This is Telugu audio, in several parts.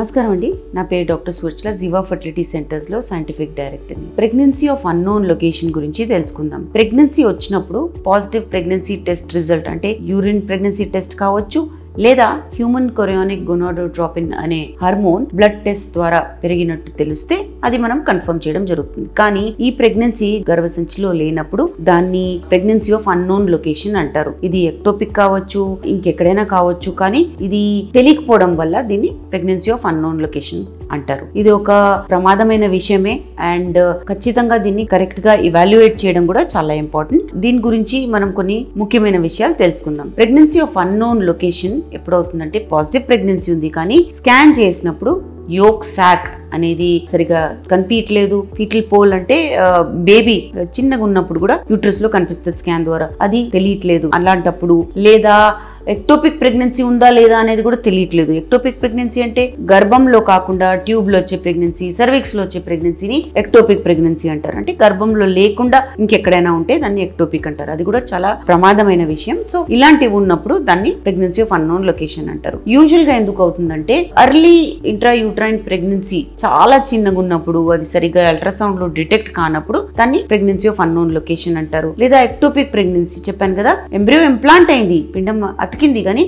నమస్కారం అండి. నా పేరు doctor Suvarchala, Ziva fertility centres లో scientific director. Pregnancy of unknown location గురించి తెలుసుకుందాం. ప్రెగ్నెన్సీ వచ్చినప్పుడు పాజిటివ్ ప్రెగ్నెన్సీ టెస్ట్ రిజల్ట్ అంటే యూరిన్ ప్రెగ్నెన్సీ టెస్ట్ కావచ్చు, లేదా హ్యూమన్ కొరియానిక్ గొనాడోట్రోపిన్ అనే హార్మోన్ బ్లడ్ టెస్ట్ ద్వారా పెరిగినట్టు తెలిస్తే అది మనం కన్ఫర్మ్ చేయడం జరుగుతుంది. కానీ ఈ ప్రెగ్నెన్సీ గర్భసంచిలో లేనప్పుడు దాన్ని ప్రెగ్నెన్సీ ఆఫ్ అన్నోన్ లొకేషన్ అంటారు. ఇది ఎక్టోపిక్ కావచ్చు, ఇంకెక్కడైనా కావచ్చు, కానీ ఇది తెలియకపోవడం వల్ల దీన్ని ప్రెగ్నెన్సీ ఆఫ్ అన్నోన్ లొకేషన్ అంటారు. ఇది ఒక ప్రమాదమైన విషయమే అండ్ ఖచ్చితంగా దీన్ని కరెక్ట్ గా ఇవాల్యుయేట్ చేయడం కూడా చాలా ఇంపార్టెంట్. దీని గురించి మనం కొన్ని ముఖ్యమైన విషయాలు తెలుసుకుందాం. ప్రెగ్నెన్సీ ఆఫ్ అన్నోన్ లొకేషన్ ఎప్పుడవుతుందంటే పాజిటివ్ ప్రెగ్నెన్సీ ఉంది కానీ స్కాన్ చేసినప్పుడు యోక్ సాక్ అనేది సరిగా కనిపించట్లేదు. ఫీటల్ పోల్ అంటే బేబీ చిన్నగా ఉన్నప్పుడు కూడా యూట్రస్ లో కనిపిస్తుంది స్కాన్ ద్వారా, అది తెలియట్లేదు. అలాంటప్పుడు లేదా ఎక్టోపిక్ ప్రెగ్నెన్సీ ఉందా లేదా అనేది కూడా తెలియట్లేదు. ఎక్టోపిక్ ప్రెగ్నెన్సీ అంటే గర్భంలో కాకుండా ట్యూబ్ లో వచ్చే ప్రెగ్నెన్సీ, సర్విక్స్ లో వచ్చే ప్రెగ్నెన్సీని ఎక్టోపిక్ ప్రెగ్నెన్సీ అంటారు. అంటే గర్భంలో లేకుండా ఇంకెక్కడైనా ఉంటే దాన్ని ఎక్టోపిక్ అంటారు. అది కూడా చాలా ప్రమాదమైన విషయం. సో ఇలాంటివి ఉన్నప్పుడు దాన్ని ప్రెగ్నెన్సీ ఆఫ్ అన్నోన్ లొకేషన్ అంటారు. యూజువల్ గా ఎందుకు అవుతుందంటే అర్లీ ఇంట్రా యూట్రైన్ ప్రెగ్నెన్సీ చాలా చిన్నగా ఉన్నప్పుడు, అది సరిగ్గా అల్ట్రాసౌండ్ లో డిటెక్ట్ కానప్పుడు దాన్ని ప్రెగ్నెన్సీ ఆఫ్ అన్నోన్ లొకేషన్ అంటారు. లేదా ఎక్టోపిక్ ప్రెగ్నెన్సీ చెప్పాను కదా, ఎంబ్రియో ఇంప్లాంట్ అయింది, పిండం అతికింది కానీ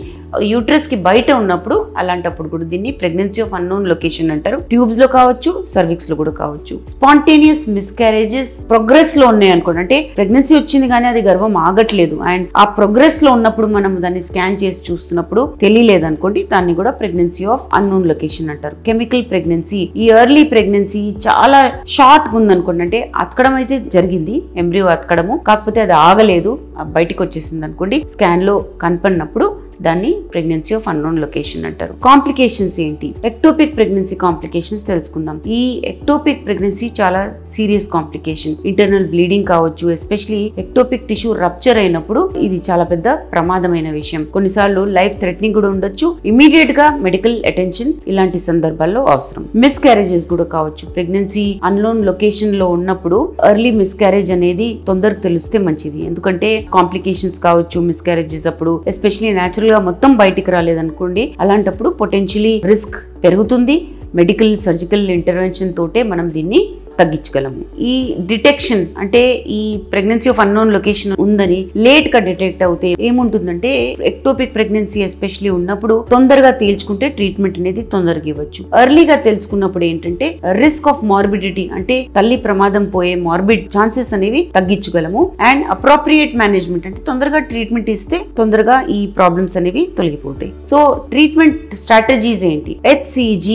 యూట్రస్ కి బయట ఉన్నప్పుడు, అలాంటప్పుడు కూడా దీన్ని ప్రెగ్నెన్సీ ఆఫ్ అన్నోన్ లొకేషన్ అంటారు. ట్యూబ్స్ లో కావచ్చు, సర్విక్స్ లో కూడా కావచ్చు. స్పాంటేనియస్ మిస్క్యారేజెస్ ప్రోగ్రెస్ లో ఉన్నాయి అనుకోండి, అంటే ప్రెగ్నెన్సీ వచ్చింది కానీ అది గర్భం ఆగట్లేదు అండ్ ఆ ప్రోగ్రెస్ లో ఉన్నప్పుడు మనం దాన్ని స్కాన్ చేసి చూస్తున్నప్పుడు తెలియలేదు అనుకోండి, దాన్ని కూడా ప్రెగ్నెన్సీ ఆఫ్ అన్నోన్ లొకేషన్ అంటారు. కెమికల్ ప్రెగ్నెన్సీ, ఈ ఎర్లీ ప్రెగ్నెన్సీ చాలా షార్ట్ గా ఉందనుకోండి, అంటే అతకడం అయితే జరిగింది, ఎంబ్రియో అతకడము, కాకపోతే అది ఆగలేదు, బయటికి వచ్చేసింది అనుకోండి, స్కాన్ లో కనపడినప్పుడు దాన్ని ప్రెగ్నెన్సీ ఆఫ్ అన్నోన్ లొకేషన్ అంటారు. కాంప్లికేషన్స్ ఏంటి? ఎక్టోపిక్ ప్రెగ్నెన్సీ కాంప్లికేషన్స్ తెలుసుకుందాం. ఈ ఎక్టోపిక్ ప్రెగ్నెన్సీ చాలా సీరియస్ కాంప్లికేషన్. ఇంటర్నల్ బ్లీడింగ్ కావచ్చు, ఎస్పెషలీ ఎక్టోపిక్ టిష్యూ రప్చర్ అయినప్పుడు ఇది చాలా పెద్ద ప్రమాదమైన విషయం. కొన్నిసార్లు లైఫ్ థ్రెటనింగ్ కూడా ఉండొచ్చు. ఇమీడియట్ గా మెడికల్ అటెన్షన్ ఇలాంటి సందర్భాల్లో అవసరం. మిస్క్యారేజెస్ కూడా కావచ్చు. ప్రెగ్నెన్సీ అన్నోన్ లొకేషన్ లో ఉన్నప్పుడు ఎర్లీ మిస్క్యారేజ్ అనేది తొందరగా తెలిస్తే మంచిది. ఎందుకంటే కాంప్లికేషన్స్ కావచ్చు మిస్క్యారేజెస్ అప్పుడు, ఎస్పెషలీ న్యాచురల్ గా మొత్తం బయటికి రాలేదనుకోండి, అలాంటప్పుడు పొటెన్షియలీ రిస్క్ పెరుగుతుంది. మెడికల్ సర్జికల్ ఇంటర్వెన్షన్ తోటే మనం దీన్ని తగ్గించగలము. ఈ డిటెక్షన్ అంటే ఈ ప్రెగ్నెన్సీ ఆఫ్ అన్నోన్ లొకేషన్ ఉందని లేట్ గా డిటెక్ట్ అవుతే ఏముంటుందంటే, ఎక్టోపిక్ ప్రెగ్నెన్సీ ఎస్పెషలీ ఉన్నప్పుడు తొందరగా తేల్చుకుంటే ట్రీట్మెంట్ అనేది తొందరగా ఇవ్వచ్చు. ఎర్లీగా తెలుసుకున్నప్పుడు ఏంటంటే రిస్క్ ఆఫ్ మార్బిడిటీ అంటే తల్లి ప్రమాదం పోయే మార్బిడ్ ఛాన్సెస్ అనేవి తగ్గించగలము. అండ్ అప్రోప్రియేట్ మేనేజ్మెంట్ అంటే తొందరగా ట్రీట్మెంట్ ఇస్తే తొందరగా ఈ ప్రాబ్లమ్స్ అనేవి తొలగిపోతాయి. సో ట్రీట్మెంట్ స్ట్రాటజీస్ ఏంటి? HCG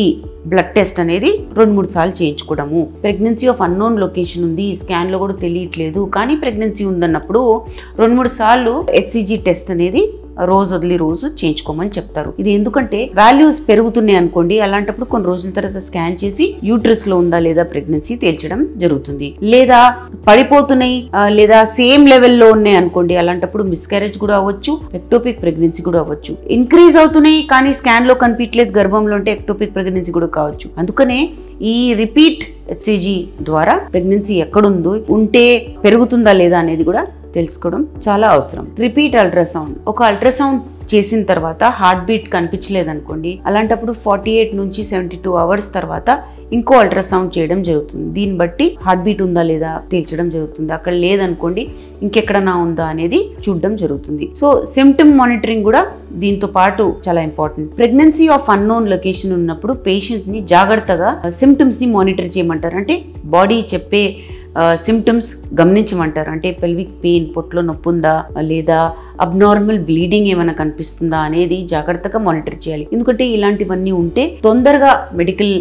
బ్లడ్ టెస్ట్ అనేది 2-3 సార్లు చేయించుకోవడము. ప్రెగ్నెన్సీ ఆఫ్ అన్నోన్ లొకేషన్ ఉంది, స్కాన్ లో కూడా తెలియట్లేదు కానీ ప్రెగ్నెన్సీ ఉందన్నప్పుడు 2-3 సార్లు HCG టెస్ట్ అనేది రోజు వదిలి రోజు చేయించుకోమని చెప్తారు. ఇది ఎందుకంటే వాల్యూస్ పెరుగుతున్నాయి అనుకోండి, అలాంటప్పుడు కొన్ని రోజుల తర్వాత స్కాన్ చేసి యూట్రస్ లో ఉందా లేదా ప్రెగ్నెన్సీ తేల్చడం జరుగుతుంది. లేదా పడిపోతున్నాయి లేదా సేమ్ లెవెల్లో ఉన్నాయి అనుకోండి, అలాంటప్పుడు మిస్క్యారేజ్ కూడా అవ్వచ్చు, ఎక్టోపిక్ ప్రెగ్నెన్సీ కూడా అవ్వచ్చు. ఇంక్రీజ్ అవుతున్నాయి కానీ స్కాన్ లో కనిపించలేదు గర్భంలో అంటే ఎక్టోపిక్ ప్రెగ్నెన్సీ కూడా కావచ్చు. అందుకనే ఈ రిపీట్ HCG ద్వారా ప్రెగ్నెన్సీ ఎక్కడుందో, ఉంటే పెరుగుతుందా లేదా అనేది కూడా తెలుసుకోవడం చాలా అవసరం. రిపీట్ అల్ట్రాసౌండ్, ఒక అల్ట్రాసౌండ్ చేసిన తర్వాత హార్ట్ బీట్ కనిపించలేదు అనుకోండి, అలాంటప్పుడు 48 నుంచి 72 అవర్స్ తర్వాత ఇంకో అల్ట్రాసౌండ్ చేయడం జరుగుతుంది. దీన్ని బట్టి హార్ట్ బీట్ ఉందా లేదా తేల్చడం జరుగుతుంది. అక్కడ లేదనుకోండి ఇంకెక్కడన్నా ఉందా అనేది చూడడం జరుగుతుంది. సో సిమ్టమ్ మానిటరింగ్ కూడా దీంతో పాటు చాలా important. Pregnancy of unknown location ఉన్నప్పుడు పేషెంట్స్ ని జాగ్రత్తగా సిమ్టమ్స్ ని మానిటర్ చేయమంటారు. అంటే బాడీ చెప్పే సిమ్టమ్స్ గమనించమంటారు. అంటే పెల్విక్ పెయిన్, పొట్లో నొప్పి ఉందా, లేదా అబ్నార్మల్ బ్లీడింగ్ ఏమైనా కనిపిస్తుందా అనేది జాగ్రత్తగా మానిటర్ చేయాలి. ఎందుకంటే ఇలాంటివన్నీ ఉంటే తొందరగా మెడికల్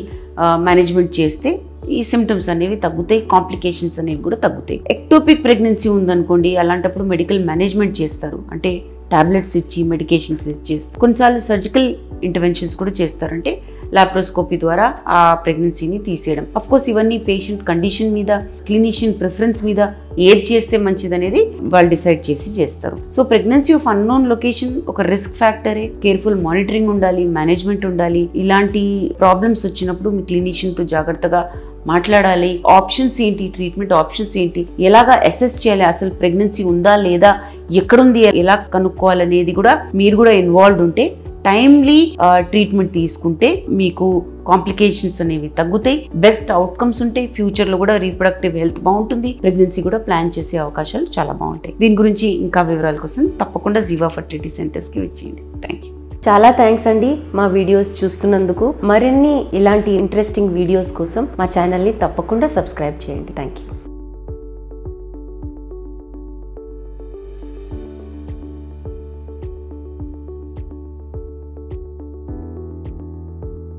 మేనేజ్మెంట్ చేస్తే ఈ సిమ్టమ్స్ అనేవి తగ్గుతాయి, కాంప్లికేషన్స్ అనేవి కూడా తగ్గుతాయి. ఎక్టోపిక్ ప్రెగ్నెన్సీ ఉందనుకోండి, అలాంటప్పుడు మెడికల్ మేనేజ్మెంట్ చేస్తారు. అంటే టాబ్లెట్స్ ఇచ్చి మెడికేషన్స్ ఇచ్చేస్తారు. కొన్నిసార్లు సర్జికల్ ఇంటర్వెన్షన్స్ కూడా చేస్తారు. అంటే లాప్రోస్కోపీ ద్వారా ఆ ప్రెగ్నెన్సీని తీసేయడం. అఫ్కోర్స్ ఇవన్నీ పేషెంట్ కండిషన్ మీద, క్లినిషియన్ ప్రిఫరెన్స్ మీద ఏది చేస్తే మంచిది అనేది వాళ్ళు డిసైడ్ చేసి చేస్తారు. So pregnancy of unknown location ఒక రిస్క్ ఫ్యాక్టరే. కేర్ఫుల్ మానిటరింగ్ ఉండాలి, మేనేజ్మెంట్ ఉండాలి. ఇలాంటి ప్రాబ్లమ్స్ వచ్చినప్పుడు మీ క్లినిషియన్తో జాగ్రత్తగా మాట్లాడాలి. ఆప్షన్స్ ఏంటి, ట్రీట్మెంట్ ఆప్షన్స్ ఏంటి, ఎలాగా అసెస్ చేయాలి, అసలు ప్రెగ్నెన్సీ ఉందా లేదా, ఎక్కడుంది, ఎలా కనుక్కోవాలనేది కూడా మీరు కూడా ఇన్వాల్వ్డ్ ఉంటే టైమ్లీ ట్రీట్మెంట్ తీసుకుంటే మీకు కాంప్లికేషన్స్ అనేవి తగ్గుతాయి, బెస్ట్ అవుట్కమ్స్ ఉంటాయి, ఫ్యూచర్ లో కూడా రీప్రొడక్టివ్ హెల్త్ బాగుంటుంది, ప్రెగ్నెన్సీ కూడా ప్లాన్ చేసే అవకాశాలు చాలా బాగుంటాయి. దీని గురించి ఇంకా వివరాల కోసం తప్పకుండా జీవా ఫర్టిలిటీ సెంటర్స్ కి వచ్చేయండి. Thank you. చాలా థ్యాంక్స్ అండి మా వీడియోస్ చూస్తున్నందుకు. మరిన్ని ఇలాంటి ఇంట్రెస్టింగ్ వీడియోస్ కోసం మా ఛానల్ని తప్పకుండా సబ్స్క్రైబ్ చేయండి. Thank you.